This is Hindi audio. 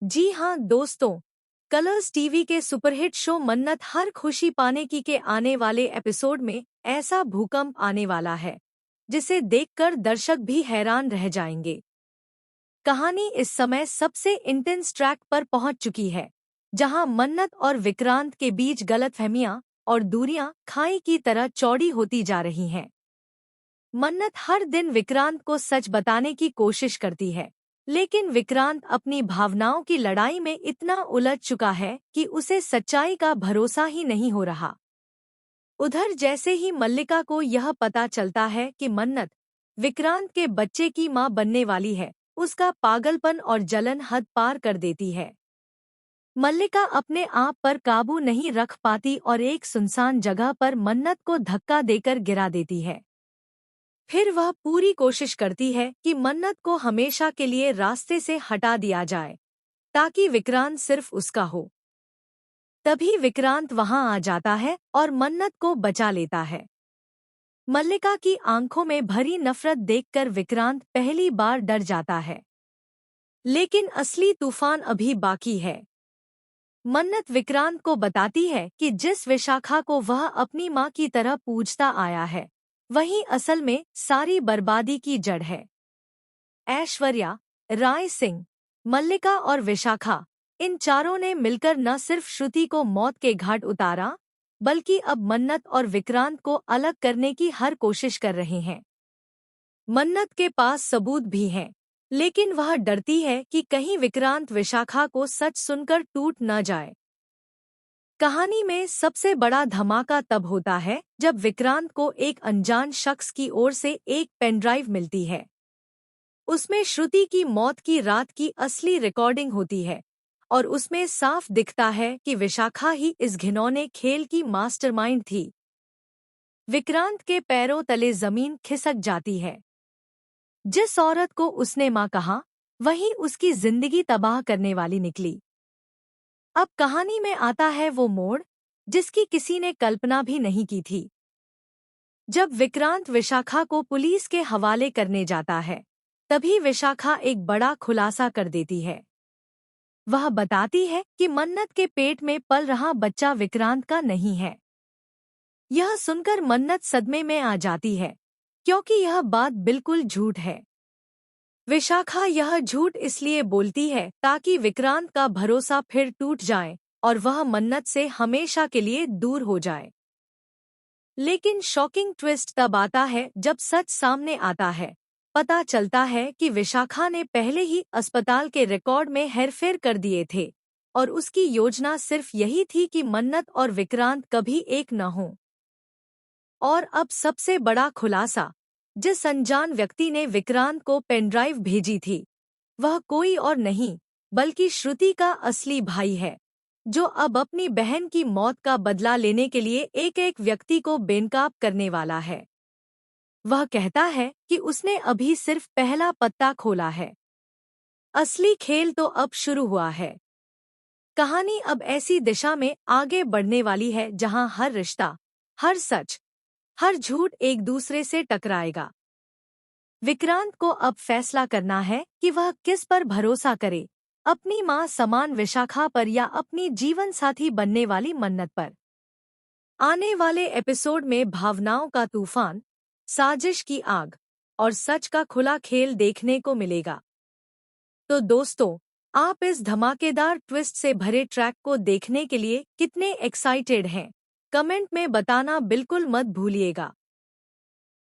जी हाँ दोस्तों, कलर्स टीवी के सुपरहिट शो मन्नत हर खुशी पाने की के आने वाले एपिसोड में ऐसा भूकंप आने वाला है जिसे देखकर दर्शक भी हैरान रह जाएंगे। कहानी इस समय सबसे इंटेंस ट्रैक पर पहुंच चुकी है, जहां मन्नत और विक्रांत के बीच गलतफहमियां और दूरियां खाई की तरह चौड़ी होती जा रही हैं। मन्नत हर दिन विक्रांत को सच बताने की कोशिश करती है, लेकिन विक्रांत अपनी भावनाओं की लड़ाई में इतना उलझ चुका है कि उसे सच्चाई का भरोसा ही नहीं हो रहा। उधर जैसे ही मल्लिका को यह पता चलता है कि मन्नत विक्रांत के बच्चे की मां बनने वाली है, उसका पागलपन और जलन हद पार कर देती है। मल्लिका अपने आप पर काबू नहीं रख पाती और एक सुनसान जगह पर मन्नत को धक्का देकर गिरा देती है। फिर वह पूरी कोशिश करती है कि मन्नत को हमेशा के लिए रास्ते से हटा दिया जाए, ताकि विक्रांत सिर्फ उसका हो। तभी विक्रांत वहां आ जाता है और मन्नत को बचा लेता है। मल्लिका की आंखों में भरी नफरत देखकर विक्रांत पहली बार डर जाता है, लेकिन असली तूफान अभी बाकी है। मन्नत विक्रांत को बताती है कि जिस विशाखा को वह अपनी मां की तरह पूजता आया है, वही असल में सारी बर्बादी की जड़ है। ऐश्वर्या, राय सिंह, मल्लिका और विशाखा, इन चारों ने मिलकर न सिर्फ श्रुति को मौत के घाट उतारा, बल्कि अब मन्नत और विक्रांत को अलग करने की हर कोशिश कर रहे हैं। मन्नत के पास सबूत भी हैं, लेकिन वह डरती है कि कहीं विक्रांत विशाखा को सच सुनकर टूट न जाए। कहानी में सबसे बड़ा धमाका तब होता है जब विक्रांत को एक अनजान शख्स की ओर से एक पेनड्राइव मिलती है। उसमें श्रुति की मौत की रात की असली रिकॉर्डिंग होती है और उसमें साफ दिखता है कि विशाखा ही इस घिनौने खेल की मास्टरमाइंड थी। विक्रांत के पैरों तले जमीन खिसक जाती है। जिस औरत को उसने मां कहा, वही उसकी जिंदगी तबाह करने वाली निकली। अब कहानी में आता है वो मोड़ जिसकी किसी ने कल्पना भी नहीं की थी। जब विक्रांत विशाखा को पुलिस के हवाले करने जाता है, तभी विशाखा एक बड़ा खुलासा कर देती है। वह बताती है कि मन्नत के पेट में पल रहा बच्चा विक्रांत का नहीं है। यह सुनकर मन्नत सदमे में आ जाती है, क्योंकि यह बात बिल्कुल झूठ है। विशाखा यह झूठ इसलिए बोलती है ताकि विक्रांत का भरोसा फिर टूट जाए और वह मन्नत से हमेशा के लिए दूर हो जाए। लेकिन शॉकिंग ट्विस्ट तब आता है जब सच सामने आता है। पता चलता है कि विशाखा ने पहले ही अस्पताल के रिकॉर्ड में हेरफेर कर दिए थे और उसकी योजना सिर्फ यही थी कि मन्नत और विक्रांत कभी एक न हों। और अब सबसे बड़ा खुलासा, जिस अनजान व्यक्ति ने विक्रांत को पेनड्राइव भेजी थी, वह कोई और नहीं बल्कि श्रुति का असली भाई है, जो अब अपनी बहन की मौत का बदला लेने के लिए एक एक व्यक्ति को बेनकाब करने वाला है। वह कहता है कि उसने अभी सिर्फ पहला पत्ता खोला है। असली खेल तो अब शुरू हुआ है। कहानी अब ऐसी दिशा में आगे बढ़ने वाली है जहां हर रिश्ता, हर सच, हर झूठ एक दूसरे से टकराएगा। विक्रांत को अब फैसला करना है कि वह किस पर भरोसा करे, अपनी मां समान विशाखा पर या अपनी जीवन साथी बनने वाली मन्नत पर। आने वाले एपिसोड में भावनाओं का तूफान, साजिश की आग और सच का खुला खेल देखने को मिलेगा। तो दोस्तों, आप इस धमाकेदार ट्विस्ट से भरे ट्रैक को देखने के लिए कितने एक्साइटेड हैं? कमेंट में बताना बिल्कुल मत भूलिएगा।